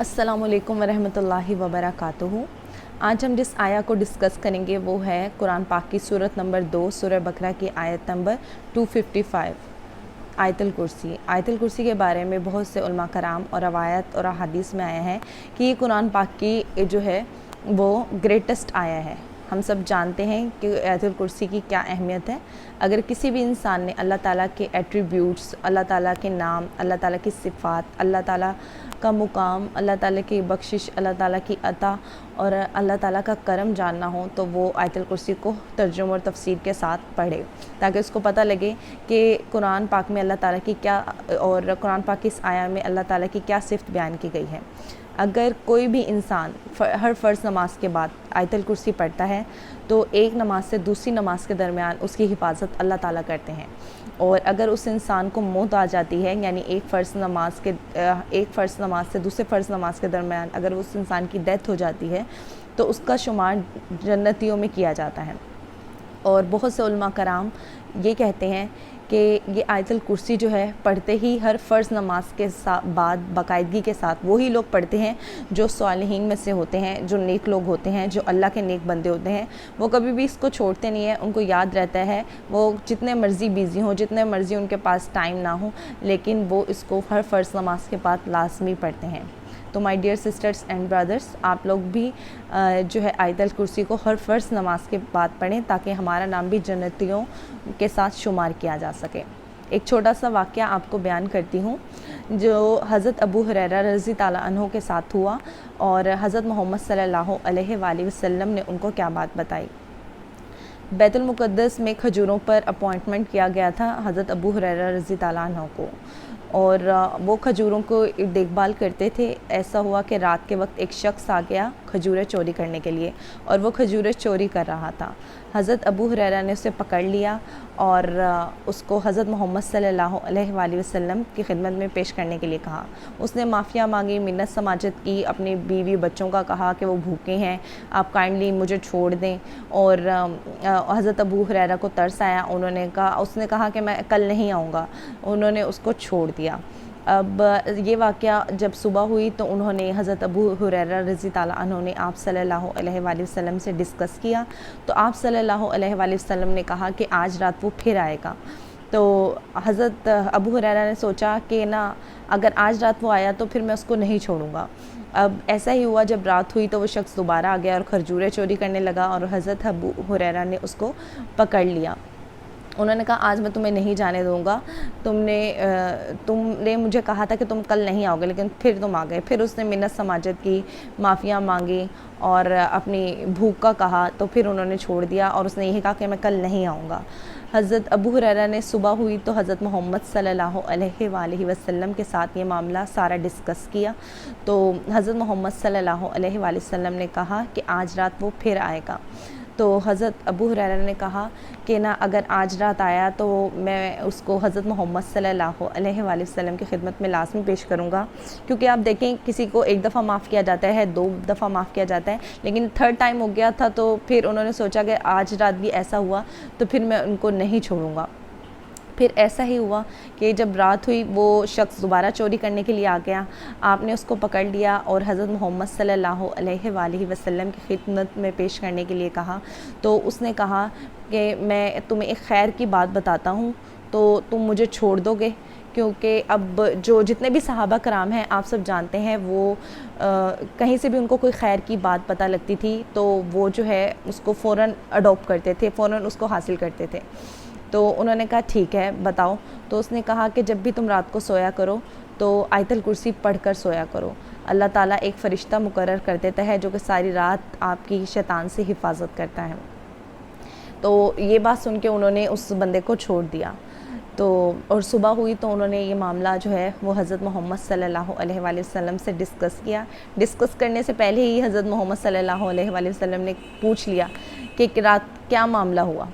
अस्सलामु अलैकुम वरहमतुल्लाहि वबरकातुहू। आज हम जिस आया को डिस्कस करेंगे वो है कुरान पाक की सूरत नंबर 2 सूरह बकरा की आयत नंबर 255 आयतुल कुर्सी। आयतुल कुर्सी के बारे में बहुत से उलमा कराम और रवायत और अहादीस में आया है कि ये कुरान पाक की जो है वो ग्रेटेस्ट आया है। हम सब जानते हैं कि आयतुल कुर्सी की क्या अहमियत है। अगर किसी भी इंसान ने अल्लाह ताला के एट्रीब्यूट्स, अल्लाह ताला के नाम, अल्लाह ताला की सिफ़ात, अल्लाह ताला का मुकाम, अल्लाह ताला की बख्शिश, अल्लाह ताला की अता और अल्लाह ताला का करम जानना हो तो वो आयतुल कुर्सी को तर्जुमा और तफसीर के साथ पढ़े, ताकि उसको पता लगे कि कुरान पाक में अल्लाह ताला की क्या और कुरान पाक की इस आया में अल्लाह ताला की क्या सिफ़त बयान की गई है। अगर कोई भी इंसान हर फ़र्ज़ नमाज के बाद आयतुल कुर्सी पढ़ता है तो एक नमाज से दूसरी नमाज के दरमियान उसकी हिफाजत अल्लाह ताला करते हैं। और अगर उस इंसान को मौत आ जाती है, यानी एक फ़र्ज़ नमाज से दूसरे फ़र्ज़ नमाज के दरमियान अगर उस इंसान की डेथ हो जाती है तो उसका शुमार जन्नतियों में किया जाता है। और बहुत से उलमा कराम ये कहते हैं कि ये आयतुल कुर्सी जो है पढ़ते ही हर फ़र्ज़ नमाज के बाद बाकायदगी के साथ वही लोग पढ़ते हैं जो सालिहीन में से होते हैं, जो नेक लोग होते हैं, जो अल्लाह के नेक बंदे होते हैं। वो कभी भी इसको छोड़ते नहीं हैं, उनको याद रहता है। वो जितने मर्ज़ी बिज़ी हों, जितने मर्ज़ी उनके पास टाइम ना हो, लेकिन वो इसको हर फ़र्ज़ नमाज के बाद लाजमी पढ़ते हैं। तो my dear sisters and brothers, आप लोग भी जो है आयतुल कुर्सी को हर फ़र्ज़ नमाज के बाद पढ़ें, ताकि हमारा नाम भी जन्नतियों के साथ शुमार किया जा सके। एक छोटा सा वाक़या आपको बयान करती हूँ जो हज़रत अबू हुरैरा रज़ी ताला अन्हु के साथ हुआ और हज़रत मोहम्मद सल्लल्लाहु अलैहि वसल्लम ने उनको क्या बात बताई। बैतुल मुक़द्दस में खजूरों पर अपॉइंटमेंट किया गया था हज़रत अबू हुरैरा रज़ी ताला अन्हु को, और वो खजूरों को देखभाल करते थे। ऐसा हुआ कि रात के वक्त एक शख्स आ गया खजूरें चोरी करने के लिए, और वो खजूरें चोरी कर रहा था। हज़रत अबू हुरैरा ने उसे पकड़ लिया और उसको हज़रत मोहम्मद सल्लल्लाहु अलैहि वसल्लम की खिदमत में पेश करने के लिए कहा। उसने माफ़िया मांगी, मिन्नत समाजत की, अपनी बीवी बच्चों का कहा कि वो भूखे हैं, आप काइंडली मुझे छोड़ दें। और हज़रत अबू हुरैरा को तरस आया, उसने कहा कि मैं कल नहीं आऊँगा। उन्होंने उसको छोड़ दिया। अब ये वाक़या जब सुबह हुई तो उन्होंने हज़रत अबू हुरैरा रज़ी ताला अन्हु ने आप सल्लल्लाहु अलैहि वसल्लम से डिस्कस किया। तो आप सल्लल्लाहु अलैहि वसल्लम ने कहा कि आज रात वो फिर आएगा। तो हज़रत अबू हुरैरा ने सोचा कि ना, अगर आज रात वो आया तो फिर मैं उसको नहीं छोड़ूंगा। अब ऐसा ही हुआ, जब रात हुई तो वो शख्स दोबारा आ गया और खजूरें चोरी करने लगा, और हज़रत अबू हुरैरा ने उसको पकड़ लिया। उन्होंने कहा आज मैं तुम्हें नहीं जाने दूंगा, तुमने मुझे कहा था कि तुम कल नहीं आओगे, लेकिन फिर तुम आ गए। फिर उसने मिन्नत समाजत की, माफ़िया मांगी और अपनी भूख का कहा, तो फिर उन्होंने छोड़ दिया और उसने यही कहा कि मैं कल नहीं आऊँगा। हज़रत अबू हुरैरा ने सुबह हुई तो हज़रत मोहम्मद सल्लल्लाहु अलैहि वसल्लम के साथ ये मामला सारा डिस्कस किया। तो हज़रत मोहम्मद सल्लल्लाहु अलैहि वसल्लम ने कहा कि आज रात वो फिर आएगा। तो हज़रत अबू हुरैरा ने कहा कि ना, अगर आज रात आया तो मैं उसको हज़रत मोहम्मद सल्लल्लाहु अलैहि वसल्लम की खिदमत में लाज़मी पेश करूँगा। क्योंकि आप देखें, किसी को एक दफ़ा माफ़ किया जाता है, 2 दफ़ा माफ़ किया जाता है, लेकिन थर्ड टाइम हो गया था। तो फिर उन्होंने सोचा कि आज रात भी ऐसा हुआ तो फिर मैं उनको नहीं छोड़ूंगा। फिर ऐसा ही हुआ कि जब रात हुई वो शख्स दोबारा चोरी करने के लिए आ गया। आपने उसको पकड़ लिया और हज़रत मोहम्मद सल्लल्लाहु अलैहि वसल्लम की खिदमत में पेश करने के लिए कहा। तो उसने कहा कि मैं तुम्हें एक खैर की बात बताता हूँ, तो तुम मुझे छोड़ दोगे? क्योंकि अब जो जितने भी सहाबा कराम हैं, आप सब जानते हैं, वो कहीं से भी उनको कोई खैर की बात पता लगती थी तो वो जो है उसको फ़ौरन अडॉप्ट करते थे, फ़ौरन उसको हासिल करते थे। तो उन्होंने कहा ठीक है बताओ। तो उसने कहा कि जब भी तुम रात को सोया करो तो आयतुल कुर्सी पढ़कर सोया करो। अल्लाह ताला एक फ़रिश्ता मुकर्रर कर देता है जो कि सारी रात आपकी शैतान से हिफाजत करता है। तो ये बात सुन के उन्होंने उस बंदे को छोड़ दिया। तो और सुबह हुई तो उन्होंने ये मामला जो है वो हज़रत मोहम्मद सल्लल्लाहु अलैहि वसल्लम से डिस्कस किया। डिस्कस करने से पहले ही हज़रत मोहम्मद सल्लल्लाहु अलैहि वसल्लम ने पूछ लिया कि रात क्या मामला हुआ।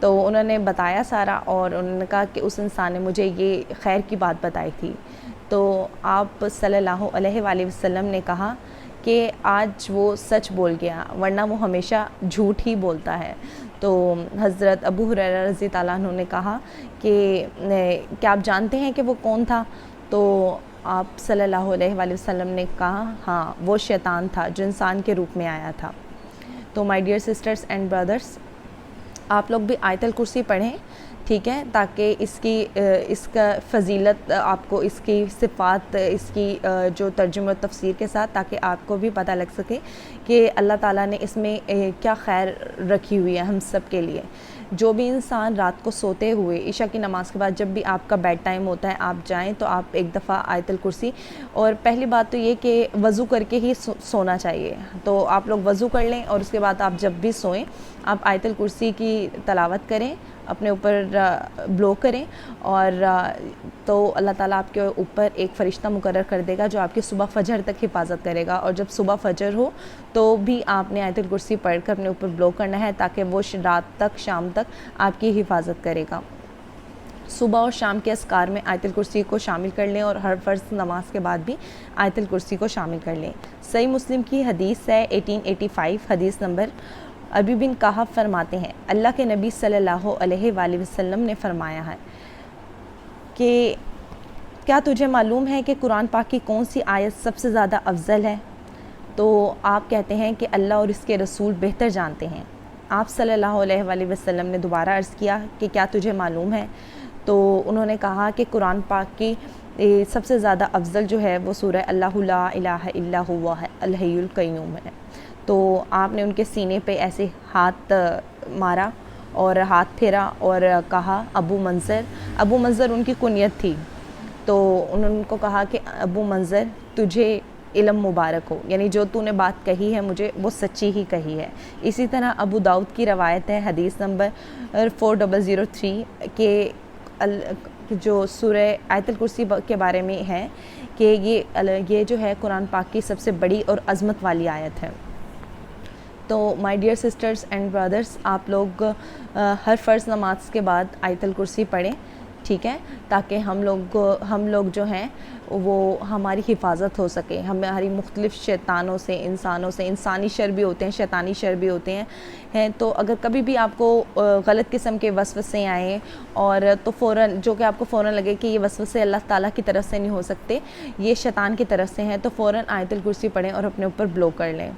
तो उन्होंने बताया सारा, और उन्होंने कहा कि उस इंसान ने मुझे ये खैर की बात बताई थी। तो आप सल्लल्लाहु अलैहि वसल्लम ने कहा कि आज वो सच बोल गया, वरना वो हमेशा झूठ ही बोलता है। तो हज़रत अबू हुरैरा रज़ी ताला अन्हु ने कहा कि क्या आप जानते हैं कि वो कौन था? तो آپ صلی اللہ علیہ وآلہ وسلم نے کہا ہاں وہ شیطان تھا جو انسان کے روپ میں آیا تھا۔ تو my dear sisters and brothers, آپ لوگ بھی آیت الکرسی پڑھیں، ٹھیک ہے، تاکہ اس کا فضیلت آپ کو، اس کی صفات، اس کی جو ترجمہ و تفسیر کے ساتھ، تاکہ آپ کو بھی پتہ لگ سکے کہ اللہ تعالیٰ نے اس میں کیا خیر رکھی ہوئی ہے ہم سب کے لیے۔ جو بھی انسان رات کو سوتے ہوئے عشاء کی نماز کے بعد جب بھی آپ کا بیڈ ٹائم ہوتا ہے آپ جائیں تو آپ ایک دفعہ آیت الکرسی، اور پہلی بات تو یہ کہ وضو کر کے ہی سونا چاہیے، تو آپ لوگ وضو کر لیں اور اس کے بعد آپ جب بھی سوئیں آپ آیت الکرسی کی تلاوت کریں، اپنے اوپر بلو کریں، اور تو اللہ تعالیٰ آپ کے اوپر ایک فرشتہ مقرر کر دے گا جو آپ کی صبح فجر تک حفاظت کرے گا، اور جب صبح فجر ہو تو بھی آپ نے آیت الکرسی پڑھ کر اپنے اوپر بلو کرنا ہے تاکہ وہ رات تک، شام تک آپ کی حفاظت کرے گا۔ صبح اور شام کے اذکار میں آیت الکرسی کو شامل کر لیں، اور ہر فرض نماز کے بعد بھی آیت الکرسی کو شامل کر لیں۔ صحیح مسلم کی حدیث ہے 1885، حدیث نمبر، ابی بن کہف فرماتے ہیں اللہ کے نبی صلی اللہ علیہ وآلہ وسلم نے فرمایا ہے کہ کیا تجھے معلوم ہے کہ قرآن پاک کی کون سی آیت سب سے زیادہ افضل ہے؟ تو آپ کہتے ہیں کہ اللہ اور اس کے رسول بہتر جانتے ہیں۔ آپ صلی اللہ علیہ وآلہ وسلم نے دوبارہ عرض کیا کہ کیا تجھے معلوم ہے؟ تو انہوں نے کہا کہ قرآن پاک کی سب سے زیادہ افضل جو ہے وہ سورہ اللہ لا الہ الا ہوا ہے، الحی القیوم ہے۔ تو آپ نے ان کے سینے پہ ایسے ہاتھ مارا اور ہاتھ پھیرا اور کہا ابو منظر ان کی کنیت تھی، تو انہوں نے ان کو کہا کہ ابو منظر تجھے علم مبارک ہو، یعنی جو تو نے بات کہی ہے مجھے وہ سچی ہی کہی ہے۔ اسی طرح ابو داؤد کی روایت ہے حدیث نمبر 4003 کہ جو سورہ آیت الکرسی کے بارے میں ہے کہ یہ جو ہے قرآن پاک کی سب سے بڑی اور عظمت والی آیت ہے۔ تو my dear sisters and brothers, آپ لوگ ہر فرض نماز کے بعد آیت الکرسی پڑھیں، ٹھیک ہے، تاکہ ہم لوگ جو ہیں وہ ہماری حفاظت ہو سکے، ہماری مختلف شیطانوں سے، انسانوں سے، انسانی شر بھی ہوتے ہیں، شیطانی شر بھی ہوتے ہیں، تو اگر کبھی بھی آپ کو غلط قسم کے وسوسے آئیں اور تو فوراً جو کہ آپ کو فوراً لگے کہ یہ وسوسے اللہ تعالیٰ کی طرف سے نہیں ہو سکتے، یہ شیطان کی طرف سے ہیں، تو فوراً آیت الکرسی پڑھیں اور اپنے اوپر بلو کر لیں۔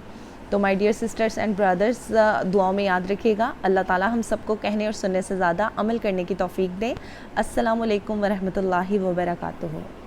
تو my dear sisters and brothers, دعاؤں میں یاد رکھیے گا، اللہ تعالیٰ ہم سب کو کہنے اور سننے سے زیادہ عمل کرنے کی توفیق دے۔ السلام علیکم ورحمۃ اللہ وبرکاتہ۔